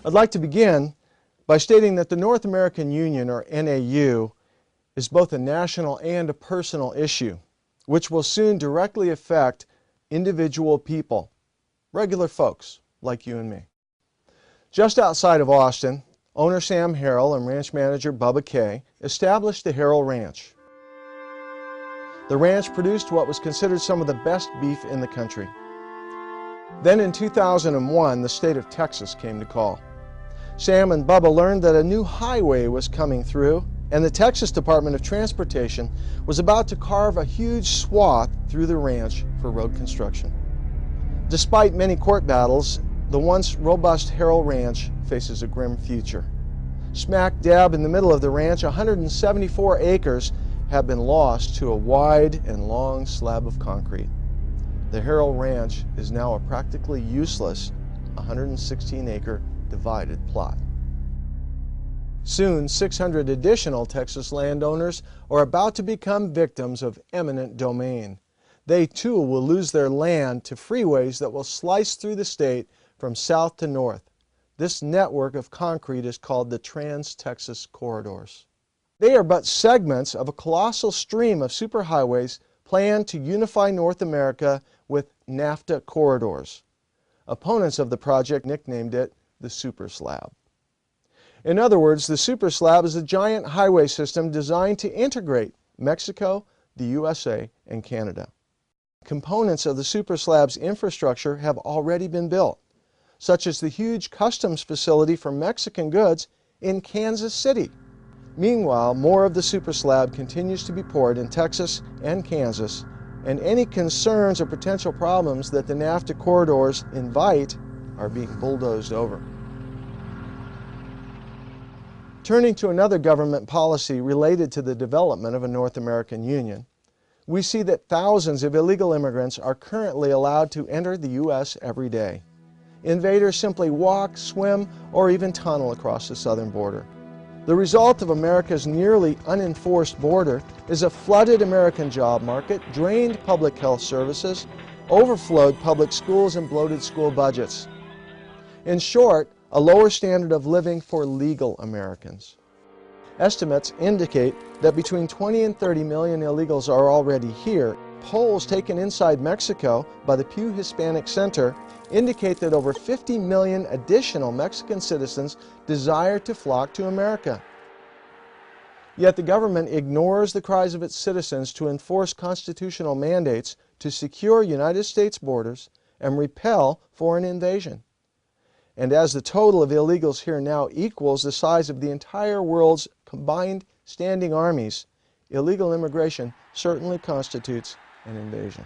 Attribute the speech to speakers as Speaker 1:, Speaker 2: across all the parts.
Speaker 1: I'd like to begin by stating that the North American Union, or NAU, is both a national and a personal issue, which will soon directly affect individual people, regular folks like you and me. Just outside of Austin, owner Sam Harrell and ranch manager Bubba Kay established the Harrell Ranch. The ranch produced what was considered some of the best beef in the country. Then in 2001, the state of Texas came to call. Sam and Bubba learned that a new highway was coming through, and the Texas Department of Transportation was about to carve a huge swath through the ranch for road construction. Despite many court battles, the once robust Harrell Ranch faces a grim future. Smack dab in the middle of the ranch, 174 acres have been lost to a wide and long slab of concrete. The Harrell Ranch is now a practically useless 116-acre divided plot. Soon, 600 additional Texas landowners are about to become victims of eminent domain. They too will lose their land to freeways that will slice through the state from south to north. This network of concrete is called the Trans-Texas Corridors. They are but segments of a colossal stream of superhighways planned to unify North America with NAFTA corridors. Opponents of the project nicknamed it the Super Slab. In other words, the Super Slab is a giant highway system designed to integrate Mexico, the USA, and Canada. Components of the Super Slab's infrastructure have already been built, such as the huge customs facility for Mexican goods in Kansas City. Meanwhile, more of the Super Slab continues to be poured in Texas and Kansas, and any concerns or potential problems that the NAFTA corridors invite are being bulldozed over. Turning to another government policy related to the development of a North American Union, we see that thousands of illegal immigrants are currently allowed to enter the U.S. every day. Invaders simply walk, swim, or even tunnel across the southern border. The result of America's nearly unenforced border is a flooded American job market, drained public health services, overflowed public schools, and bloated school budgets. In short, a lower standard of living for legal Americans. Estimates indicate that between 20 and 30 million illegals are already here. Polls taken inside Mexico by the Pew Hispanic Center indicate that over 50 million additional Mexican citizens desire to flock to America. Yet the government ignores the cries of its citizens to enforce constitutional mandates to secure United States borders and repel foreign invasion. And as the total of illegals here now equals the size of the entire world's combined standing armies, illegal immigration certainly constitutes an invasion.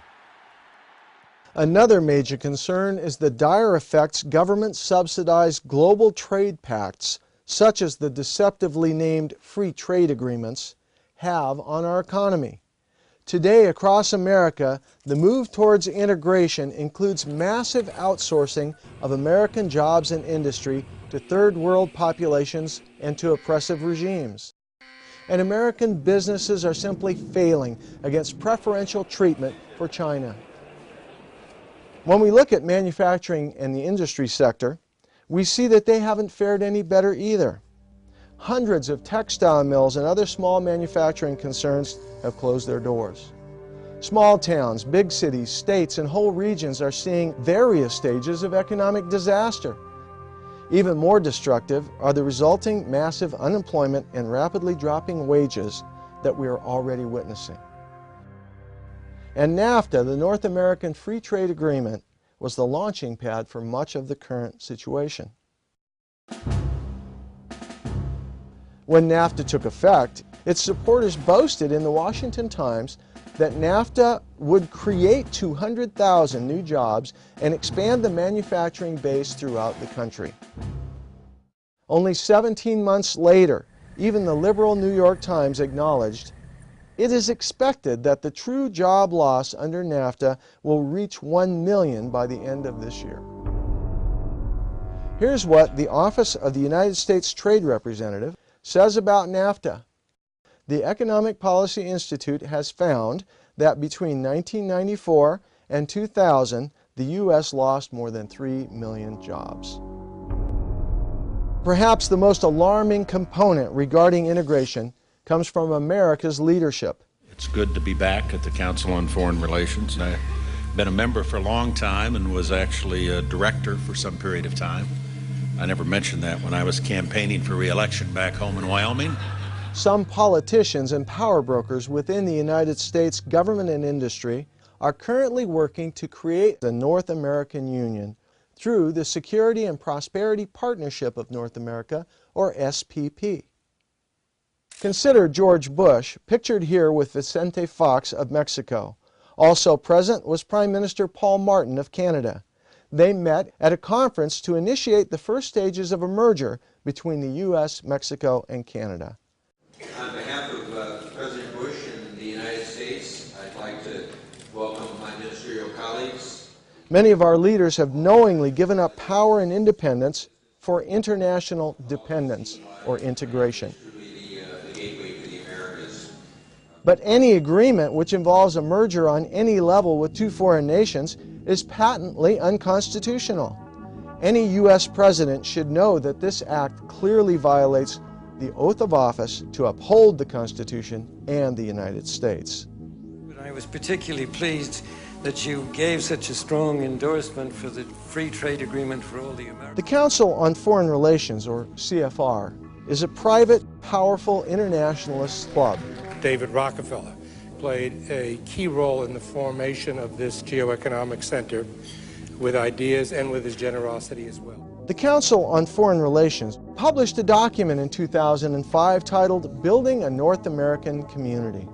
Speaker 1: Another major concern is the dire effects government-subsidized global trade pacts, such as the deceptively named free trade agreements, have on our economy. Today, across America, the move towards integration includes massive outsourcing of American jobs and industry to third world populations and to oppressive regimes. And American businesses are simply failing against preferential treatment for China. When we look at manufacturing and the industry sector, we see that they haven't fared any better either. Hundreds of textile mills and other small manufacturing concerns have closed their doors. Small towns, big cities, states, and whole regions are seeing various stages of economic disaster. Even more destructive are the resulting massive unemployment and rapidly dropping wages that we are already witnessing. And NAFTA, the North American Free Trade Agreement, was the launching pad for much of the current situation. When NAFTA took effect, its supporters boasted in the Washington Times that NAFTA would create 200,000 new jobs and expand the manufacturing base throughout the country. Only 17 months later, even the liberal New York Times acknowledged, "It is expected that the true job loss under NAFTA will reach 1 million by the end of this year." Here's what the Office of the United States Trade Representative says about NAFTA. The Economic Policy Institute has found that between 1994 and 2000, the U.S. lost more than 3 million jobs. Perhaps the most alarming component regarding integration comes from America's leadership.
Speaker 2: It's good to be back at the Council on Foreign Relations. I've been a member for a long time and was actually a director for some period of time. I never mentioned that when I was campaigning for re-election back home in Wyoming.
Speaker 1: Some politicians and power brokers within the United States government and industry are currently working to create the North American Union through the Security and Prosperity Partnership of North America, or SPP. Consider George Bush, pictured here with Vicente Fox of Mexico. Also present was Prime Minister Paul Martin of Canada. They met at a conference to initiate the first stages of a merger between the U.S., Mexico, and Canada.
Speaker 3: On behalf of President Bush and the United States, I'd like to welcome my ministerial colleagues.
Speaker 1: Many of our leaders have knowingly given up power and independence for international dependence or integration. But any agreement which involves a merger on any level with two foreign nations is patently unconstitutional. Any U.S. president should know that this act clearly violates the oath of office to uphold the Constitution and the United States.
Speaker 4: I was particularly pleased that you gave such a strong endorsement for the free trade agreement for all the Americans.
Speaker 1: The Council on Foreign Relations, or CFR, is a private, powerful internationalist club.
Speaker 5: David Rockefeller played a key role in the formation of this geoeconomic center with ideas and with his generosity as well.
Speaker 1: The Council on Foreign Relations published a document in 2005 titled Building a North American Community.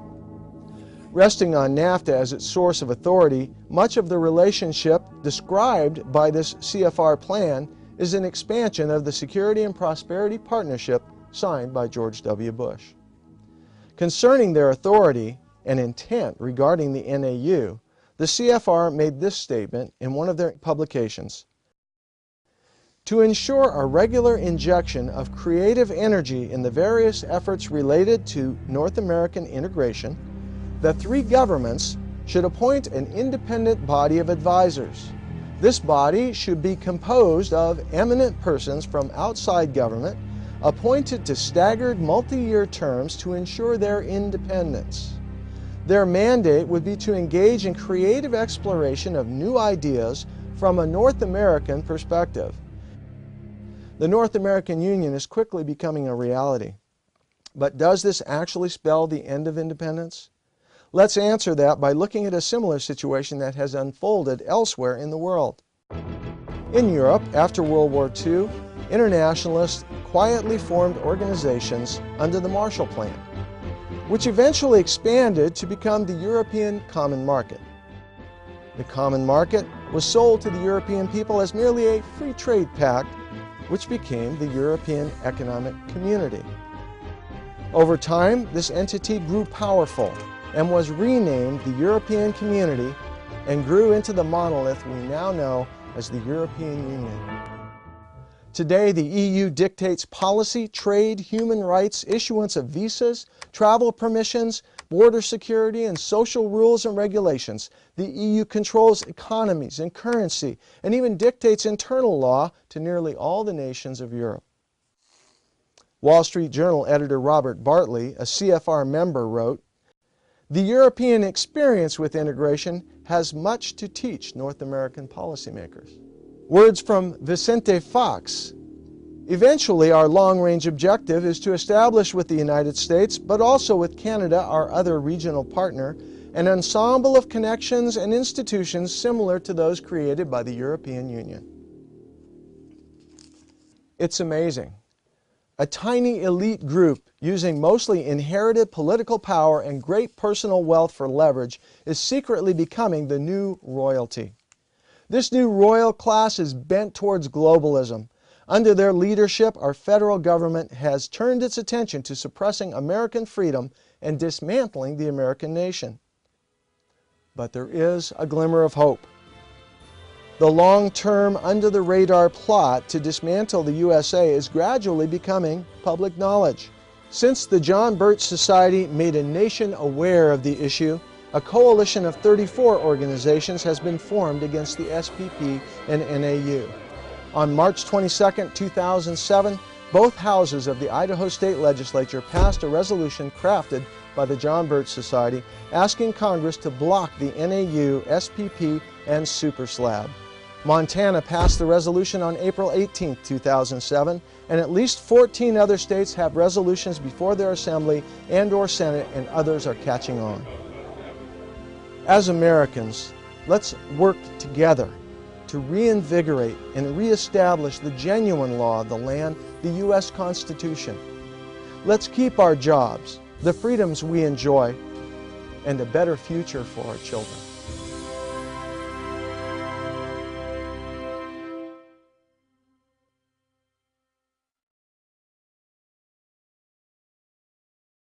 Speaker 1: Resting on NAFTA as its source of authority, much of the relationship described by this CFR plan is an expansion of the Security and Prosperity Partnership signed by George W. Bush. Concerning their authority and intent regarding the NAU, the CFR made this statement in one of their publications. To ensure a regular injection of creative energy in the various efforts related to North American integration, the three governments should appoint an independent body of advisors. This body should be composed of eminent persons from outside government, appointed to staggered multi-year terms to ensure their independence. Their mandate would be to engage in creative exploration of new ideas from a North American perspective. The North American Union is quickly becoming a reality. But does this actually spell the end of independence? Let's answer that by looking at a similar situation that has unfolded elsewhere in the world. In Europe, after World War II, internationalists quietly formed organizations under the Marshall Plan, which eventually expanded to become the European Common Market. The Common Market was sold to the European people as merely a free trade pact, which became the European Economic Community. Over time, this entity grew powerful and was renamed the European Community and grew into the monolith we now know as the European Union. Today, the EU dictates policy, trade, human rights, issuance of visas, travel permissions, border security, and social rules and regulations. The EU controls economies and currency, and even dictates internal law to nearly all the nations of Europe. Wall Street Journal editor Robert Bartley, a CFR member, wrote, "The European experience with integration has much to teach North American policymakers." Words from Vicente Fox. Eventually, our long-range objective is to establish with the United States, but also with Canada, our other regional partner, an ensemble of connections and institutions similar to those created by the European Union. It's amazing. A tiny elite group using mostly inherited political power and great personal wealth for leverage is secretly becoming the new royalty. This new royal class is bent towards globalism. Under their leadership, our federal government has turned its attention to suppressing American freedom and dismantling the American nation. But there is a glimmer of hope. The long-term, under-the-radar plot to dismantle the USA is gradually becoming public knowledge. Since the John Birch Society made a nation aware of the issue, a coalition of 34 organizations has been formed against the SPP and NAU. On March 22, 2007, both houses of the Idaho State Legislature passed a resolution crafted by the John Birch Society asking Congress to block the NAU, SPP, and Super Slab. Montana passed the resolution on April 18, 2007, and at least 14 other states have resolutions before their Assembly and/or Senate, and others are catching on. As Americans, let's work together to reinvigorate and reestablish the genuine law of the land, the U.S. Constitution. Let's keep our jobs, the freedoms we enjoy, and a better future for our children.